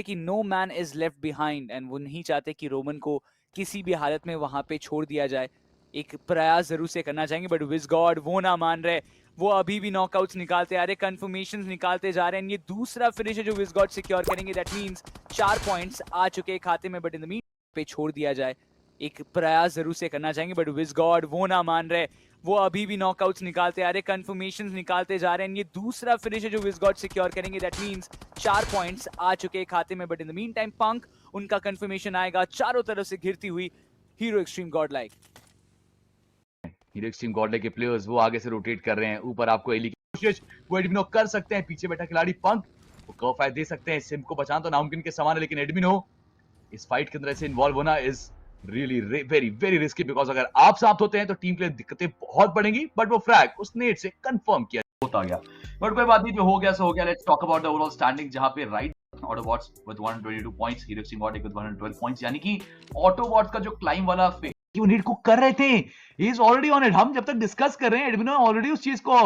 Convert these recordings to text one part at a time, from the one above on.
चाहते कि no man is left behind, and वो नहीं चाहते कि रोमन को किसी भी हालत में वहां पे छोड़ दिया जाए। एक प्रयास जरूर से करना चाहेंगे, बट विज गॉड वो ना मान रहे। वो अभी भी नॉकआउट्स निकालते आ रहे, कंफर्मेशंस निकालते जा रहे हैं। ये दूसरा फिनिश है जो विज गॉड सिक्योर करेंगे। दैट मींस 4 पॉइंट्स आ चुके हैं खाते में, बट इन द मीन पे छोड़ दिया जाए। एक प्रयास जरूर से करना चाहेंगे, बट विज गॉड वो ना मान रहे। वो अभी भी नॉकआउट्स निकालते आ रहे, कंफर्मेशंस निकालते जा रहे हैं। ये दूसरा फिनिश है जो विज गॉड सिक्योर करेंगे। दैट मींस 4 पॉइंट्स आ चुके हैं खाते में, but in the mean time Punk उनका कंफर्मेशन आएगा चारों तरफ से घिरती हुई Hero Xtreme Godlike. Hero Xtreme Godlike के प्लेयर्स वो आगे से रोटेट कर रहे हैं। ऊपर आपको एली की कोशिश वो एडमिनो कर सकते हैं। पीछे बैठा खिलाड़ी पंक वो कर्व फायर दे सकते हैं। सिम को बचाना तो नामुमकिन के समान है, लेकिन एडमिनो इस फाइट के अंदर ऐसे इन्वॉल्व होना is really very very risky, because अगर आप साथ होते हैं तो टीम के लिए दिक्कतें बहुत बढ़ेंगी। बट वो फ्रैग उस नेट से कंफर्म किया होता गया, बट कोई बात नहीं, जो हो गया सो हो गया। Let's talk about the overall standing, जहां पे right Autobots with 122 points, hero Xtreme God with 112 points, यानी कि ऑटोबॉट्स का जो क्लाइम वाला फेज वो नीड को कर रहे थे, he is already on it. हम जब तक डिस्कस कर रहे हैं एडमिनो ऑलरेडी उस चीज को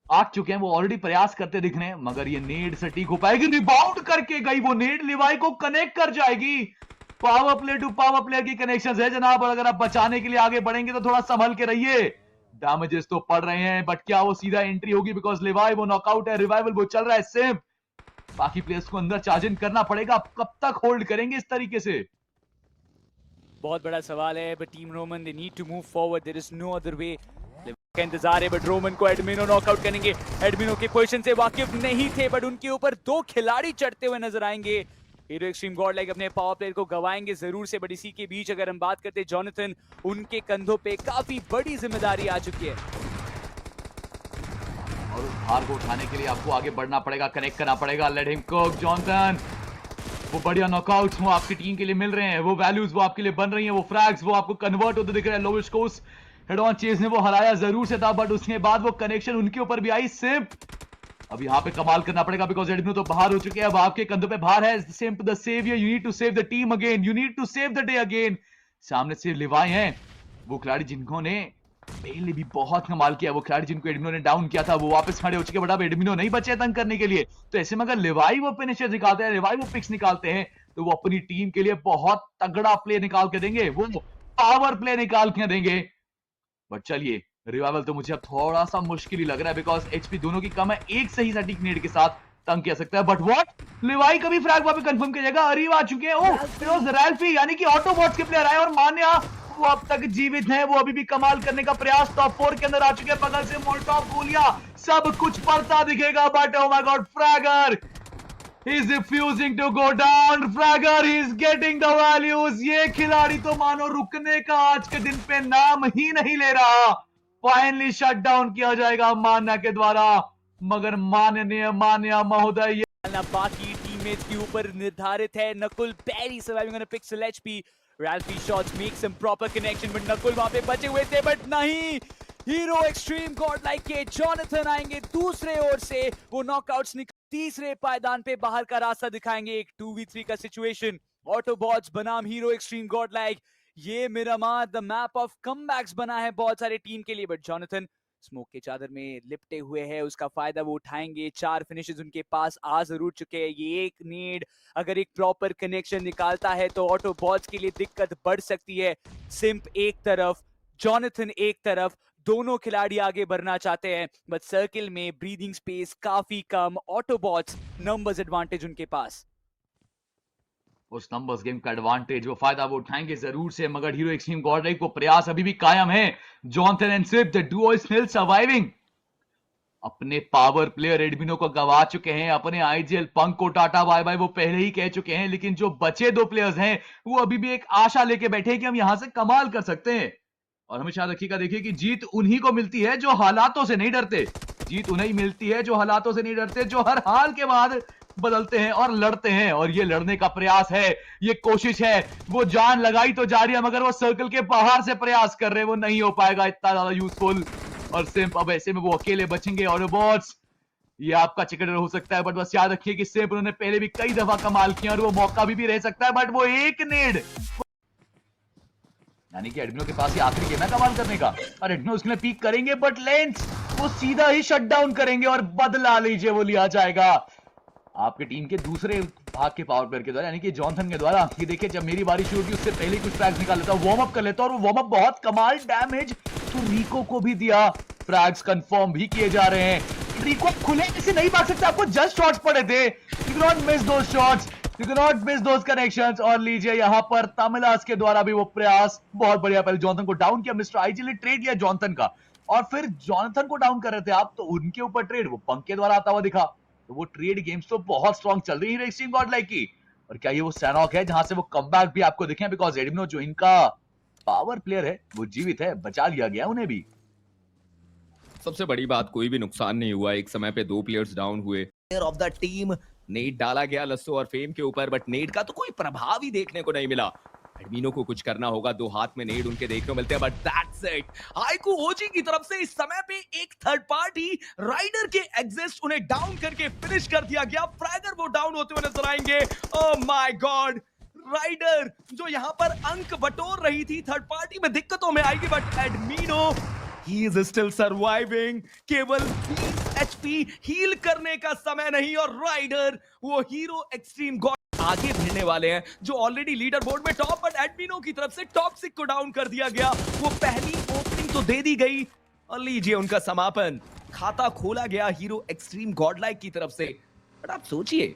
आग चुके हैं, वो ऑलरेडी प्रयास करते दिख रहे हैं। मगर ये नेड सटीक हो पाएगी? रिबाउंड करके गई वो नेड, लिवाई को कनेक्ट कर जाएगी। Power play to power player की कनेक्शंस है जनाब, और अगर आप बचाने के लिए आगे बढ़ेंगे तो थोड़ा संभल के रहिए। डैमेजेस तो पड़ रहे हैं, बट क्या वो सीधा एंट्री होगी? बिकॉज लिवाई वो नॉकआउट है, रिवाइवल वो चल रहा है सेम। बाकी प्लेयर्स को अंदर चार्ज इन करना पड़ेगा। कब तक होल्ड करेंगे इस तरीके से? बहुत बड़ा सवाल है, but team Roman they need to move forward, there is no other way. का इंतजार है, बट रोमन को एडमिनो नॉकआउट करेंगे। एडमिनो के पोजीशन से वाकिफ नहीं थे, बट उनके ऊपर 2 खिलाड़ी चढ़ते हुए नजर आएंगे। हीरो एक्सट्रीम गॉड लाइक अपने पावर प्लेयर को गवाएंगे जरूर से, बट इसी के बीच अगर हम बात करते जॉनथन, उनके कंधों पे काफी बड़ी जिम्मेदारी आ चुकी है, और उस भार को उठाने के लिए आपको आगे बढ़ना पड़ेगा, कनेक्ट करना पड़ेगा। Let him cook Jonathan. वो बढ़िया नॉकआउट्स वो आपकी टीम के लिए मिल रहे हैं, वो वैल्यूज वो आपके लिए बन रही हैं, वो फ्रैग्स वो आपको कन्वर्ट होते दिख रहे हैं। लोविश कोस हेड ऑन चेज ने वो हराया जरूर से था, बट उसके बाद वो कनेक्शन उनके ऊपर भी आई। सिंप अब यहाँ पे कमाल करना पड़ेगा, बिकॉज एडमिनो तो बाहर हो चुके हैं। अब आपके कंधों पे भार है। Simp the saviour, you need to save the team again, you need to save the day again. सामने से लिवाई हैं वो खिलाड़ी जिन्होंने पहले भी बहुत कमाल किया, वो खिलाड़ी जिनको एडमिनो ने डाउन किया था, वो वापस खड़े हो चुके। बट अब एडमिनो नहीं बचे तंग करने के लिए, तो ऐसे में अगर लिवाई वो फिनिशर निकालते हैं, लिवाई वो पिक्स निकालते हैं, तो वो अपनी टीम के लिए बहुत तगड़ा प्ले निकाल के देंगे, वो पावर प्ले निकाल के देंगे। बट चलिए, रिवाइवल तो मुझे अब थोड़ा सा मुश्किल ही लग रहा है, बिकॉज एचपी दोनों की कम है। एक सही सटीक नेड के साथ तंग किया सकता है, बट व्हाट, लिवाई कभी फ्रैग वहां पे कंफर्म किया जाएगा? अरीव आ चुके हैं। ओह, फिरोज रैल्फी, यानी कि ऑटोबॉट्स के प्लेयर आए, और मान्या वो अब तक जीवित हैं, वो अभी भी कमाल करने का प्रयास टॉप 4 के अंदर आ चुके हैं। बगल से मोल्टॉप गोलियां सब कुछ पड़ता दिखेगा, but oh my God, fragger He's refusing to go down. Fragger, he's getting the values. ये खिलाड़ी तो मानो रुकने का आज के दिन पे नाम ही नहीं ले रहा। फाइनली शट डाउन किया जाएगा मान्या के द्वारा, मगर माननीय मान्या महोदय बाकी टीममेट्स के ऊपर निर्धारित है। Nakul barely surviving on a pixel HP. Ralphy shots make some proper connection, but Nakul वहां पे बचे हुए थे, बट नहीं। हीरो एक्सट्रीम गॉड लाइक के जॉनथन आएंगे दूसरे ओर से, वो नॉकआउट्स तीसरे पायदान पे बाहर का रास्ता दिखाएंगे। एक 2v3 का सिचुएशन, ऑटोबॉट्स बनाम हीरो एक्सट्रीम गॉड लाइक। ये Miramar the map of comebacks बना है बहुत सारे टीम के लिए, बट जॉनथन स्मोक के चादर में लिपटे हुए हैं, उसका फायदा वो उठाएंगे। 4 फिनिशेस उनके पास आ जरूर चुके हैं। ये एक नीड अगर एक प्रॉपर कनेक्शन निकालता है तो ऑटोबॉट्स के लिए दिक्कत बढ़ सकती है। सिंप एक तरफ, जॉनथन एक तरफ, दोनों खिलाड़ी आगे बढ़ना चाहते हैं, बट सर्किल में ब्रीदिंग स्पेस काफी कम। ऑटोबॉट्स नंबर्स एडवांटेज उनके पास, उस नंबर्स गेम का एडवांटेज वो फायदा वो उठाएंगे जरूर से, मगर हीरो एक्सट्रीम गॉड लाइक वो प्रयास अभी भी कायम है। Jonathan and Sip, the duo is still surviving. अपने पावर प्लेयर एडमिनो को गवा चुके हैं, अपने आईजीएल पंक को टाटा बाय बाय वो पहले ही कह चुके हैं, लेकिन जो बचे 2 प्लेयर्स हैं वो अभी भी एक आशा लेके बैठे हैं कि हम यहां से कमाल कर सकते हैं। और हमेशा रखिएगा, देखिए कि जीत उन्हीं को मिलती है जो हालातों से नहीं डरते। जीत उन्हें मिलती है जो हालातों से नहीं डरते, जो हर हाल के बाद बदलते हैं और लड़ते हैं। और ये लड़ने का प्रयास है, ये कोशिश है, वो जान लगाई तो जा रही है, मगर वो सर्कल के बाहर से प्रयास कर रहे हैं, वो नहीं हो पाएगा इतना ज्यादा यूजफुल। और सिंप अब ऐसे में वो अकेले बचेंगे। ऑटोबॉट्स, ये आपका चिकन हो सकता है, बट बस याद रखिए कि सिंप उन्होंने पहले भी कई दफा कमाल किया, और वो मौका भी रह सकता है, बट वो एक नेड, यानी कि एडमिनो के पास ये आखिरी गेम है कमाल करने का, और एडमिनो उसके लिए पीक करेंगे, बट लेंस वो सीधा ही शट डाउन करेंगे, और बदला लीजिए वो लिया जाएगा। आपके टीम के दूसरे भाग के पावर प्लेयर के द्वारा, यानी कि जॉनथन के द्वारा। ये देखिए, जब मेरी बारी शुरू होगी उससे पहले कुछ फ्रैग्स निकाल लेता हूं, वार्म अप कर लेता हूं, और वो वार्म अप बहुत कमाल डैमेज तो रिको को भी दिया। फ्रैग्स कंफर्म भी किए जा रहे हैं। रिको खुले से नहीं भाग सकता, आपको जस्ट शॉट्स पड़े थे। You can not miss those shots, you can not miss those connections. और लीजिए यहां पर तमिलास के द्वारा भी वो प्रयास बहुत बढ़िया, पहले जॉनथन को डाउन किया, मिस्टर आईजी ने ट्रेड लिया जॉनथन का, और फिर जॉनथन को डाउन कर रहे थे आप, तो उनके ऊपर ट्रेड वो पंक के द्वारा आता हुआ दिखा। तो वो ट्रेड गेम्स तो बहुत स्ट्रांग चल रही है एक्सट्रीम गॉडलाइक की। और क्या ये वो सैनॉक है जहां से वो कमबैक भी आपको दिखे? बिकॉज एडमिनो जो इनका पावर प्लेयर है वो जीवित है, बचा लिया गया उन्हें भी। सबसे बड़ी बात, कोई भी नुकसान नहीं हुआ। एक समय पे 2 प्लेयर्स डाउन हुए। Player of the team net डाला गया लस्सो और फेम के ऊपर, बट नेट का तो कोई प्रभाव ही देखने को नहीं मिला। एडमिनो को कुछ करना होगा, 2 हाथ में नेट उनके देखने को मिलते हैं, बट दैट्स इट। हाइकू ओजी की तरफ से इस समय पे एक थर्ड पार्टी राइडर के एग्जिस्ट उन्हें डाउन करके फिनिश कर दिया गया। फ्रैगर वो डाउन होते हुए नजर आएंगे। ओह माय गॉड, राइडर जो यहां पर अंक बटोर रही थी, थर्ड पार्टी में दिक्कतों में आएगी, but एडमिनो he is still surviving। केवल 20 HP हील करने का समय नहीं, और राइडर वो हीरो एक्सट्रीम गॉड आगे भिड़ने वाले हैं, जो ऑलरेडी लीडर बोर्ड में टॉप, बट एडमिनो की तरफ से टॉक्सिक को डाउन कर दिया गया। वो पहली ओपनिंग तो दे दी गई, और लीजिए उनका समापन। खाता खोला गया हीरो एक्सट्रीम गॉडलाइक की तरफ से। बट आप सोचिए,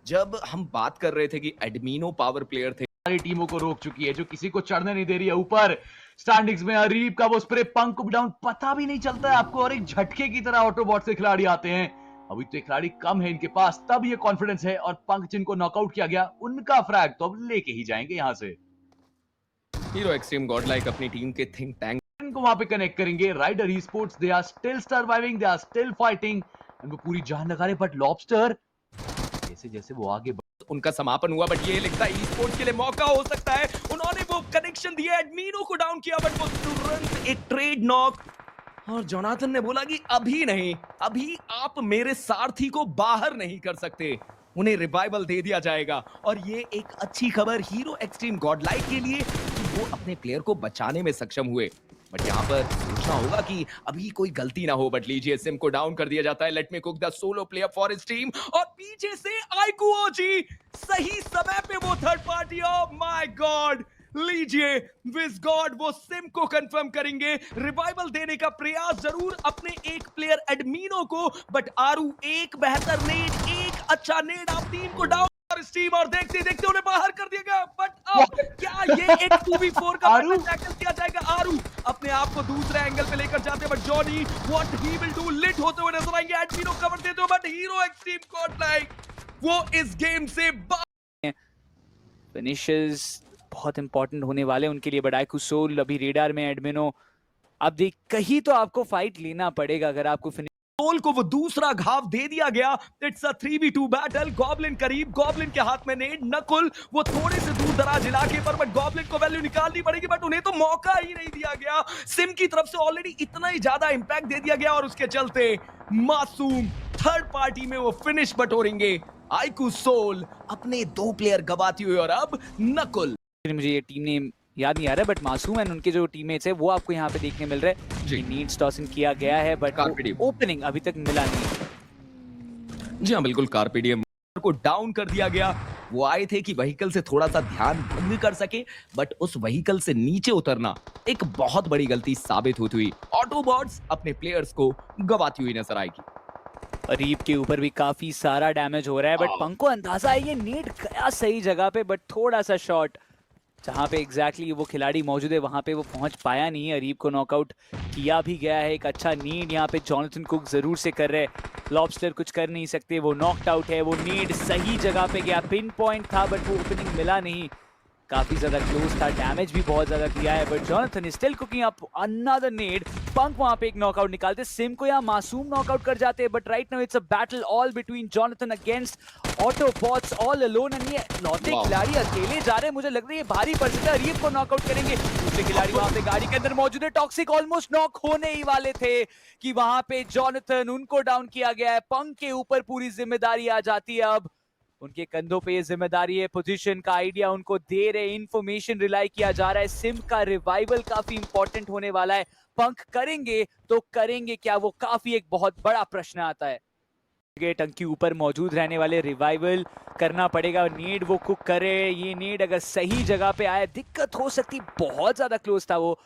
जब हम बात कर रहे थे कि एडमिनो पावर प्लेयर थे, सारी टीमों को रोक चुकी है, जो किसी को चढ़ने नहीं दे रही है ऊपर। स्टैंडिंग्स में अरीब का वो स्प्रे, पंक को डाउन पता भी नहीं चलता है आपको, और एक झटके की तरह ऑटोबॉट से खिलाड़ी आते हैं। अभी तो खिलाड़ी कम है इनके पास, तब ये कॉन्फिडेंस है, और पंक जिनको नॉकआउट किया गया उनका फ्रैग तो अब लेके ही जाएंगे यहां से। हीरो एक्सट्रीम गॉडलाइक अपनी टीम के थिंक टैंक को वहां पे कनेक्ट करेंगे। Rider esports, they are still surviving, they are still fighting, and वो पूरी जान लगा रहे। बट लॉबस्टर जैसे जैसे वो आगे उनका समापन हुआ, बट ये लगता है ई स्पोर्ट्स के लिए मौका हो सकता है। उन्होंने वो कनेक्शन दिया, एडमिनो को डाउन किया, बट वो तुरंत एक ट्रेड नॉक, और जोनाथन ने बोला कि अभी नहीं, अभी आप मेरे सारथी को बाहर नहीं कर सकते, उन्हें रिवाइवल दे दिया जाएगा। और ये एक अच्छी खबर हीरो एक्सट्रीम गॉडलाइक के लिए कि वो अपने प्लेयर को बचाने में सक्षम हुए। बट यहाँ पर सोचना होगा कि अभी कोई गलती ना हो। बट लीजिए, सिम को डाउन कर दिया जाता है। Let me cook the solo player for his team, और पीछे से आइकू ओजी सही समय पे वो third party. Oh my God, लीजिए विज गॉड वो सिम को कंफर्म करेंगे। रिवाइवल देने का प्रयास जरूर अपने एक प्लेयर एडमिनो को, बट आरू एक बेहतर नेड, एक अच्छा नेड, आप टीम को डाउन टीम, और देखते देखते उन्हें बाहर कर दिया गया। बट अब क्या ये एक 2v4 का टैकल किया जाएगा? आरू अपने आप को दूसरे एंगल पे लेकर जाते हैं, but Johnny what he will do, lit होते हुए नजर आएंगे। एडमिनो कवर देते हुए, बट हीरो एक्सट्रीम गॉडलाइक वो इस गेम से फिनिशेस बहुत इंपॉर्टेंट होने वाले उनके लिए। बट आइकू सोल अभी रेडार में, एडमिनो अब देख कहीं तो आपको फाइट लेना पड़ेगा अगर आपको सोल को वो दूसरा घाव दे दिया गया। It's a 3v2 battle. Goblin करीब, गॉब्लिन के हाथ में नेड, नकुल वो थोड़े से दूर दराज इलाके पर, बट गॉब्लिन को वैल्यू निकालनी पड़ेगी, बट उन्हें तो मौका ही नहीं दिया गया। सिम की तरफ से ऑलरेडी इतना ही ज्यादा इंपैक्ट दे दिया गया, और उसके चलते मासूम थर्ड पार्टी में वो फिनिश बटोरेंगे। आइकू सोल अपने 2 प्लेयर गवाती हुई, और अब नकुल, मुझे ये टीम नेम याद नहीं आ रहा है, बट मासूम एंड उनके जो टीममेट्स है वो आपको यहाँ पे देखने मिल रहे हैं। नीड्स टॉसिंग किया गया है, बट ओपनिंग अभी तक मिला नहीं। जी हाँ, बिल्कुल। कार्पेडियम को डाउन कर दिया गया। वो आए थे कि व्हीकल से थोड़ा सा ध्यान भंग कर सके, बट उस व्हीकल से नीचे उतरना एक बहुत बड़ी गलती साबित होती हुई ऑटोबॉट्स अपने प्लेयर्स को गवाती हुई नजर आएगी। अरीब के ऊपर भी काफी सारा डैमेज हो रहा है, बट पंक को अंदाजा है ये नीड गया सही जगह पे, बट थोड़ा सा शॉट जहां पे एग्जैक्टली वो खिलाड़ी मौजूद है वहां पे वो पहुंच पाया नहीं है। अरीब को नॉकआउट किया भी गया है। एक अच्छा नीड यहाँ पे जॉनथन कुक जरूर से कर रहे, लॉबस्टर कुछ कर नहीं सकते, वो नॉकड आउट है। वो नीड सही जगह पे गया, पिन पॉइंट था, बट वो ओपनिंग मिला नहीं, काफी ज्यादा क्लोज था, डैमेज भी बहुत ज्यादा किया है, but Jonathan is still cooking up another nade. Punk वहां पे एक नॉकआउट निकालते, सिम को यहाँ मासूम नॉकआउट कर जाते, but right now it's a battle all between Jonathan against Autobots all alone, and ये लौटे खिलाड़ी अकेले जा रहे हैं। मुझे लग रहा है ये भारी पड़ सकता है, अरीब को नॉकआउट करेंगे। दूसरे खिलाड़ी वहां पे गाड़ी के अंदर मौजूद है, टॉक्सिक ऑलमोस्ट नॉक होने ही वाले थे कि वहां पे जॉनथन उनको डाउन किया गया है। पंक के ऊपर पूरी जिम्मेदारी आ जाती है, अब उनके कंधों पे ये जिम्मेदारी है। पोजीशन का आइडिया उनको दे रहे, इंफॉर्मेशन रिलाई किया जा रहा है। सिम का रिवाइवल काफी इंपॉर्टेंट होने वाला है। पंक करेंगे तो करेंगे क्या, वो काफी एक बहुत बड़ा प्रश्न आता है। के टंकी ऊपर मौजूद रहने वाले रिवाइवल करना पड़ेगा। नेड वो कुक करे, ये नेड अगर सही जगह पे आया दिक्कत हो सकती, बहुत ज्यादा क्लोज था वो।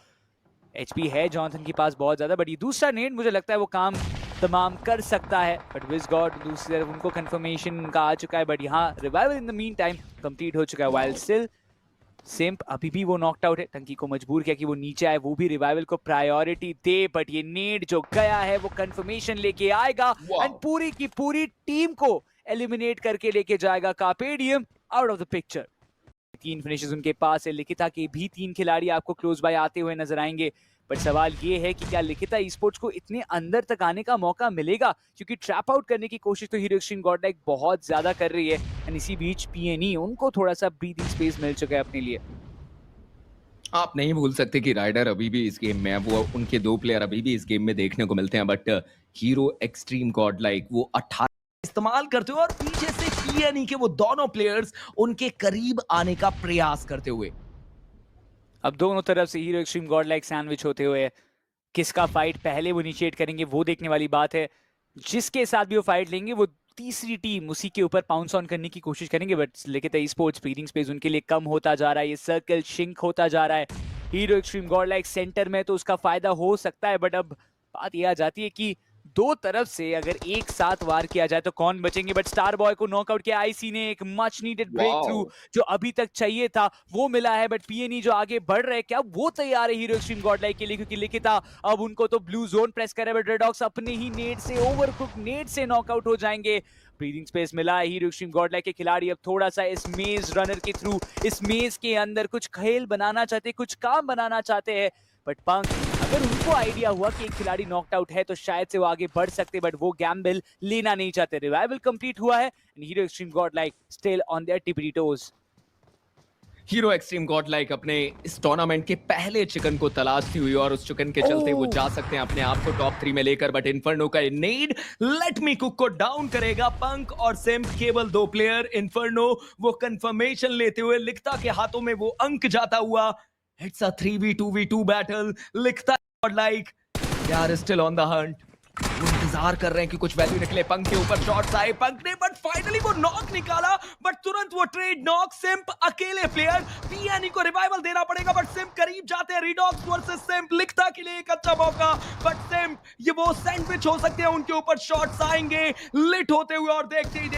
एचपी है जॉनसन के पास बहुत ज्यादा, बट ये दूसरा नेड मुझे लगता है वो काम तमाम कर सकता है। बट विज गॉड दूसरी तरफ उनको कंफर्मेशन का आ चुका है, बट यहाँ revival in the mean time complete हो चुका है। वाइल स्टिल सिम्प अभी भी वो नॉकड आउट है, टंकी को मजबूर किया कि वो नीचे आए, वो भी रिवाइवल को प्रायोरिटी दे। बट ये नेड जो गया है वो कंफर्मेशन लेके आएगा एंड पूरी की पूरी टीम को एलिमिनेट करके लेके जाएगा Carpe Diem out of the picture. 3 finishes उनके पास है, लिखिता के भी 3 खिलाड़ी आपको क्लोज बाय आते हुए नजर आएंगे। बट सवाल ये है कि क्या लिखिता ई-स्पोर्ट्स को इतने अंदर तक आने का मौका मिलेगा, क्योंकि ट्रैप आउट करने की कोशिश तो हीरो एक्सट्रीम गॉडलाइक बहुत ज्यादा कर रही है एंड इसी बीच पीएनई उनको थोड़ा सा ब्रीथिंग स्पेस मिल चुका है अपने लिए। आप नहीं भूल सकते कि राइडर अभी भी इस गेम में है, वो उनके 2 प्लेयर अभी भी इस गेम में देखने को मिलते हैं, बट हीरो एक्सट्रीम गॉडलाइक वो 18 इस्तेमाल करते हुए और पीछे से पीएनई के वो दोनों प्लेयर्स उनके करीब आने का प्रयास करते हुए। अब दोनों तरफ से हीरो एक्सट्रीम गॉडलाइक सैंडविच होते हुए किसका फाइट पहले वो इनिशिएट करेंगे वो देखने वाली बात है। जिसके साथ भी वो फाइट लेंगे वो तीसरी टीम उसी के ऊपर पाउंस ऑन करने की कोशिश करेंगे। बट लिखिता ई-स्पोर्ट्स ब्रीथिंग स्पेस उनके लिए कम होता जा रहा है, ये सर्कल शिंक होता जा रहा है। हीरो एक्सट्रीम गॉडलाइक सेंटर में तो उसका फायदा हो सकता है, बट अब बात यह आ जाती है कि दो तरफ से अगर एक साथ वार किया जाए तो कौन बचेंगे। बट स्टार बॉय को नॉकआउट किया आईसी ने, एक मच नीडेड ब्रेक थ्रू जो अभी तक चाहिए था वो मिला है। बट पीएनई जो आगे बढ़ रहे हैं, क्या वो तैयार है हीरो एक्सट्रीम गॉडलाइक के लिए, क्योंकि लिखिता अब उनको तो ब्लू जोन प्रेस करे, बट रेडॉक्स अपने ही नेट से ओवरकुक नेट से नॉकआउट हो जाएंगे। ब्रीदिंग स्पेस मिला है हीरो एक्सट्रीम गॉडलाइक के खिलाड़ी अब थोड़ा सा इस मेज रनर के थ्रू इस मेज के अंदर कुछ खेल बनाना चाहते, कुछ काम बनाना चाहते हैं। बट पंख अगर उनको आइडिया हुआ कि एक खिलाड़ी नॉकड आउट है तो शायद से वो आगे बढ़ सकते, बट वो गैम्बल लेना नहीं चाहते। रिवाइवल कंप्लीट हुआ है and Hero extreme Godlike still on their tippy toes. Hero extreme Godlike अपने इस टूर्नामेंट के पहले चिकन को तलाशती हुई और उस चिकन के चलते वो जा सकते हैं अपने आप को टॉप 3 में लेकर। बट इन्फर्नो का नेड लेट मी कुक को डाउन करेगा। पंक और सिम्प केवल 2 प्लेयर, इन्फर्नो वो कंफर्मेशन लेते हुए लिखता के हाथों में वो अंक जाता हुआ। It's a 3v2v2 battle. लिखता Godlike they are still on the hunt. वो इंतजार कर रहे हैं कि कुछ वैल्यू निकले। पंक के ऊपर शॉट्स आए पंक ने, बट फाइनली वो नॉक निकाला। बट तुरंत वो ट्रेड नॉक। सिम्प अकेले प्लेयर, पीएनई को रिवाइवल देना पड़ेगा। बट सिम्प करीब जाते हैं। रिडॉक्स वर्सेस सिम्प, लिखता के लिए एक अच्छा मौका। बट सिम्प ये वो सैंडविच हो सकते हैं, उनके ऊपर शॉट्स आएंगे लिट होते हुए और देखते ही